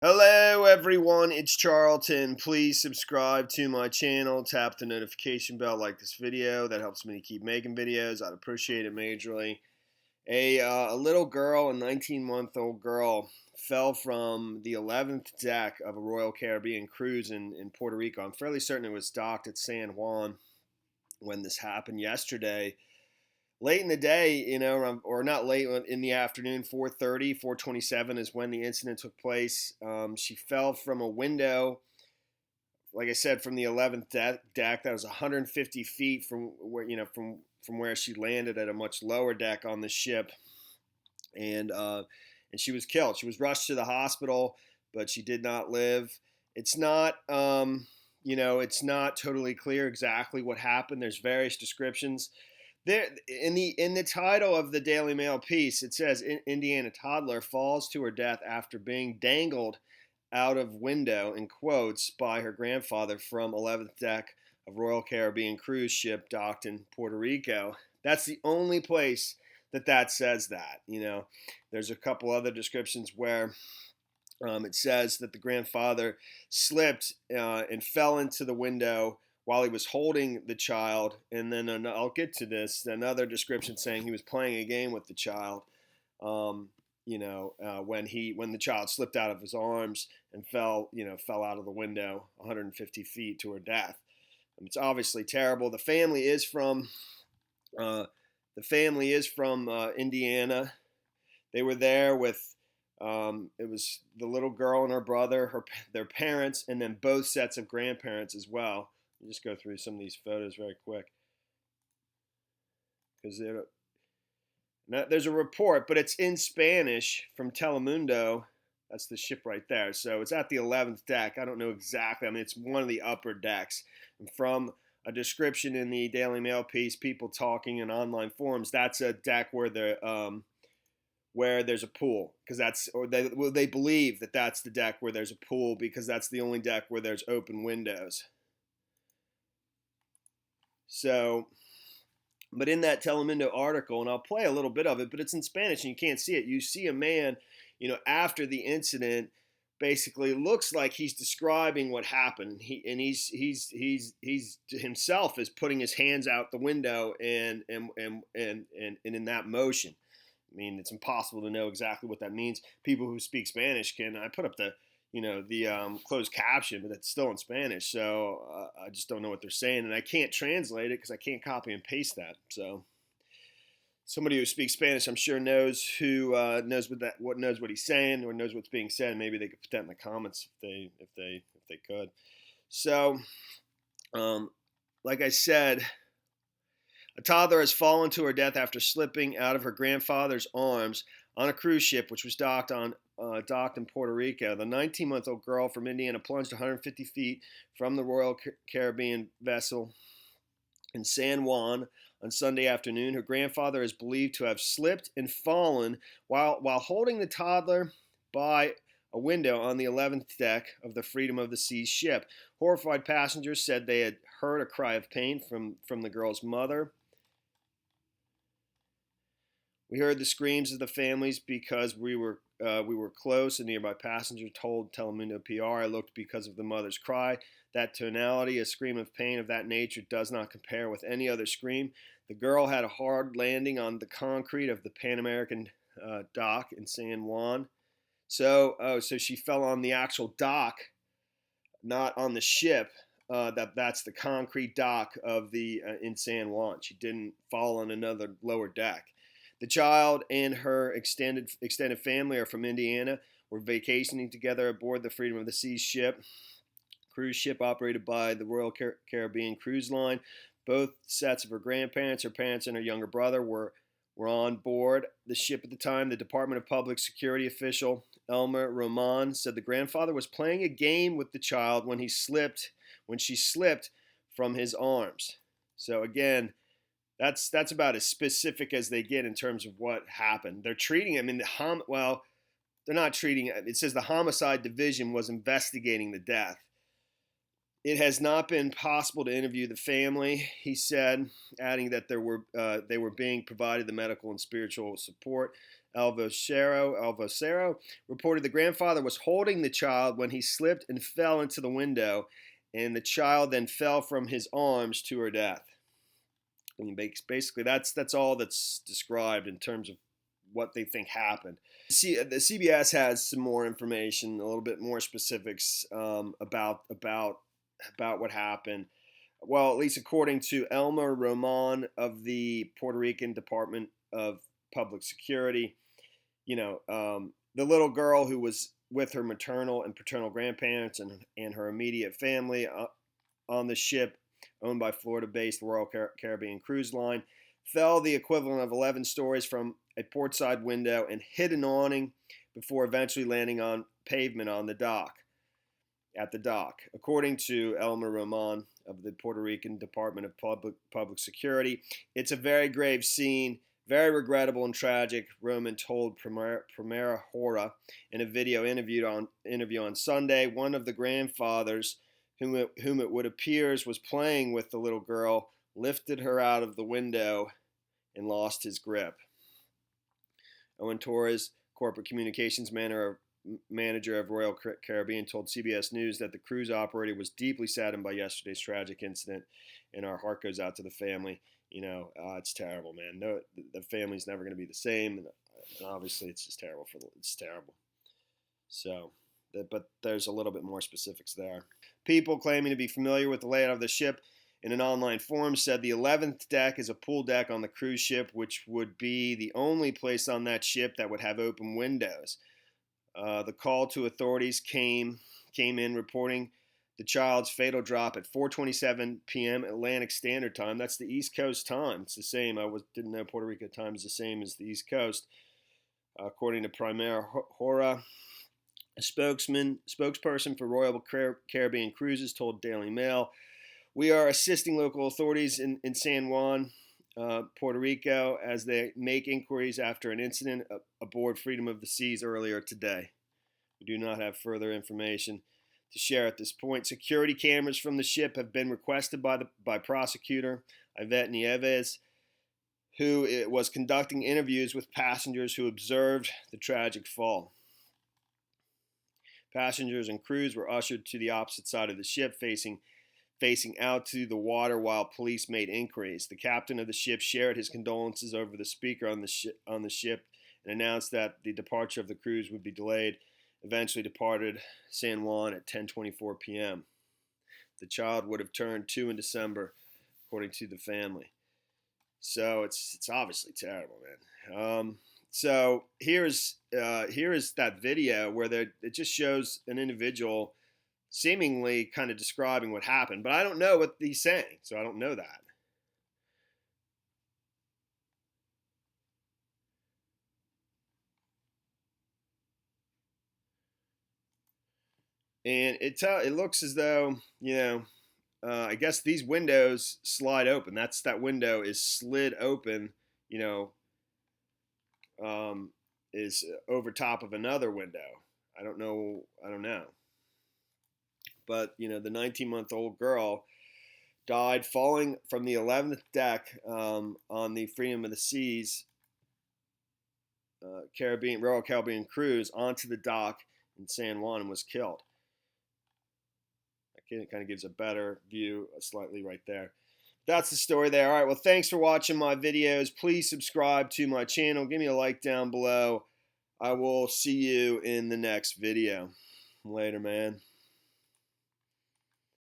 Hello everyone, it's Charlton. Please subscribe to my channel, tap the notification bell, like this video. That helps me to keep making videos. I'd appreciate it majorly. A little girl, a 19-month-old girl, fell from the 11th deck of a Royal Caribbean cruise in Puerto Rico. I'm fairly certain it was docked at San Juan when this happened yesterday. Late in the day, or not late in the afternoon, 4:30, 4:27 is when the incident took place. She fell from a window, like I said, from the 11th deck. That was 150 feet from where from where she landed at a much lower deck on the ship, and she was killed. She was rushed to the hospital, but she did not live. It's not. It's not totally clear exactly what happened. There's various descriptions. There in the title of the Daily Mail piece, it says Indiana toddler falls to her death after being dangled out of window in quotes by her grandfather from 11th deck of Royal Caribbean cruise ship docked in Puerto Rico. That's the only place that says that. There's a couple other descriptions where it says that the grandfather slipped and fell into the window while he was holding the child, and then I'll get to this. Another description saying he was playing a game with the child. When the child slipped out of his arms and fell out of the window 150 feet to her death. It's obviously terrible. The family is from Indiana. They were there with it was the little girl and her brother, their parents, and then both sets of grandparents as well. I'll just go through some of these photos very quick because there's a report, but it's in Spanish from Telemundo. That's the ship right there. So it's at the 11th deck. I don't know exactly. I mean, it's one of the upper decks. And from a description in the Daily Mail piece, people talking in online forums, that's a deck where there's a pool, because they believe that that's the deck where there's a pool because that's the only deck where there's open windows. So, but in that Telemundo article, and I'll play a little bit of it, but it's in Spanish and you can't see it. You see a man, after the incident, basically looks like he's describing what happened. He's himself is putting his hands out the window and in that motion. I mean, it's impossible to know exactly what that means. People who speak Spanish can. I put up the closed caption, but it's still in Spanish, so I just don't know what they're saying, and I can't translate it because I can't copy and paste that. So somebody who speaks Spanish, I'm sure, knows what he's saying or knows what's being said. Maybe they could put that in the comments if they could. So, like I said, a toddler has fallen to her death after slipping out of her grandfather's arms on a cruise ship which was docked in Puerto Rico. The 19-month-old girl from Indiana plunged 150 feet from the Royal Caribbean vessel in San Juan on Sunday afternoon. Her grandfather is believed to have slipped and fallen while holding the toddler by a window on the 11th deck of the Freedom of the Seas ship. Horrified passengers said they had heard a cry of pain from the girl's mother. We heard the screams of the families because we were close. A nearby passenger told Telemundo PR, "I looked because of the mother's cry. That tonality, a scream of pain of that nature, does not compare with any other scream. The girl had a hard landing on the concrete of the Panamericano dock in San Juan. So she fell on the actual dock, not on the ship. That's the concrete dock of the in San Juan. She didn't fall on another lower deck. The child and her extended family are from Indiana. Were vacationing together aboard the Freedom of the Seas ship, cruise ship operated by the Royal Caribbean Cruise Line. Both sets of her grandparents, her parents, and her younger brother were on board the ship at the time. The Department of Public Security official Elmer Roman said the grandfather was playing a game with the child when she slipped from his arms. So again, that's about as specific as they get in terms of what happened. They're treating him in they're not treating it. It says the homicide division was investigating the death. It has not been possible to interview the family, he said, adding that they were being provided the medical and spiritual support Alvocero reported the grandfather was holding the child when he slipped and fell into the window, and the child then fell from his arms to her death. I mean, basically, that's all that's described in terms of what they think happened. The CBS has some more information, a little bit more specifics about what happened. Well, at least according to Elmer Roman of the Puerto Rican Department of Public Security, the little girl who was with her maternal and paternal grandparents and her immediate family on the ship owned by Florida-based Royal Caribbean Cruise Line fell the equivalent of 11 stories from a portside window and hit an awning before eventually landing on pavement at the dock. According to Elmer Roman of the Puerto Rican Department of Public Security, it's a very grave scene, very regrettable and tragic, Roman told Primera Hora in a video interview on Sunday. One of the grandfathers, whom it would appear was playing with the little girl, lifted her out of the window and lost his grip. Owen Torres, corporate communications manager of Royal Caribbean, told CBS News that the cruise operator was deeply saddened by yesterday's tragic incident, and our heart goes out to the family. It's terrible, man. No, the family's never going to be the same, and obviously it's just terrible. It's terrible. So, but there's a little bit more specifics there. People claiming to be familiar with the layout of the ship in an online forum said the 11th deck is a pool deck on the cruise ship, which would be the only place on that ship that would have open windows. The call to authorities came in reporting the child's fatal drop at 4:27 p.m. Atlantic Standard Time. That's the East Coast time. It's the same. Didn't know Puerto Rico time is the same as the East Coast. According to Primera Hora, a spokesperson for Royal Caribbean Cruises told Daily Mail, "We are assisting local authorities in San Juan, Puerto Rico, as they make inquiries after an incident aboard Freedom of the Seas earlier today. We do not have further information to share at this point. Security cameras from the ship have been requested by prosecutor Yvette Nieves, who was conducting interviews with passengers who observed the tragic fall. Passengers and crews were ushered to the opposite side of the ship, facing out to the water while police made inquiries. The captain of the ship shared his condolences over the speaker on the ship and announced that the departure of the cruise would be delayed. Eventually departed San Juan at 10:24 p.m. The child would have turned 2 in December, according to the family. So it's obviously terrible, man. So here is that video where it just shows an individual seemingly kind of describing what happened, but I don't know what he's saying, so I don't know that. And it looks as though, I guess these windows slide open. That window is slid open, is over top of another window. I don't know. But, the 19-month-old girl died falling from the 11th deck on the Freedom of the Seas Royal Caribbean cruise onto the dock in San Juan and was killed. It kind of gives a better view slightly right there. That's the story there. All right, well, thanks for watching my videos. Please subscribe to my channel. Give me a like down below. I will see you in the next video. Later, man.